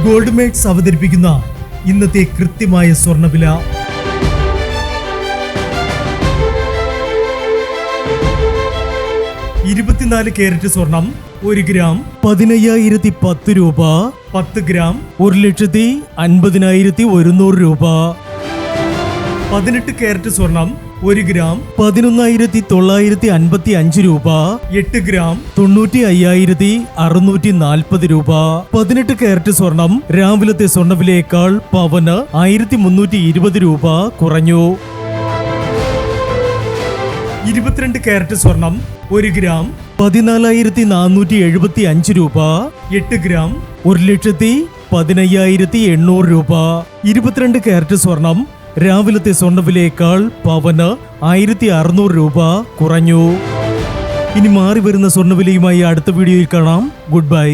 Gold makes അവതരിപ്പിക്കുന്ന ഇന്നത്തെ കൃത്യമായ സ്വർണ്ണവില. 24 കാരറ്റ് സ്വർണം 1 ഗ്രാം 15,010 രൂപ. 10 ഗ്രാം 1,50,100 രൂപ. 18 കാരറ്റ് സ്വർണം 1 ഗ്രാം 11,955 രൂപ. 8 ഗ്രാം 95,640 രൂപ. 18 കാരറ്റ് സ്വർണം രാവിലത്തെ സ്വർണ്ണവിലയേക്കാൾ പവന് 1,320 രൂപ കുറഞ്ഞു. 22 കാരറ്റ് സ്വർണം 1 ഗ്രാം 14,475 രൂപ. 8 ഗ്രാം 1,15,800 രൂപ. 22 കാരറ്റ് സ്വർണം രാവിലത്തെ സ്വർണ്ണവിലയേക്കാൾ പവന് 1,600 രൂപ കുറഞ്ഞു. ഇനി മാറി വരുന്ന സ്വർണ്ണവിലയുമായി അടുത്ത വീഡിയോയിൽ കാണാം. Good bye.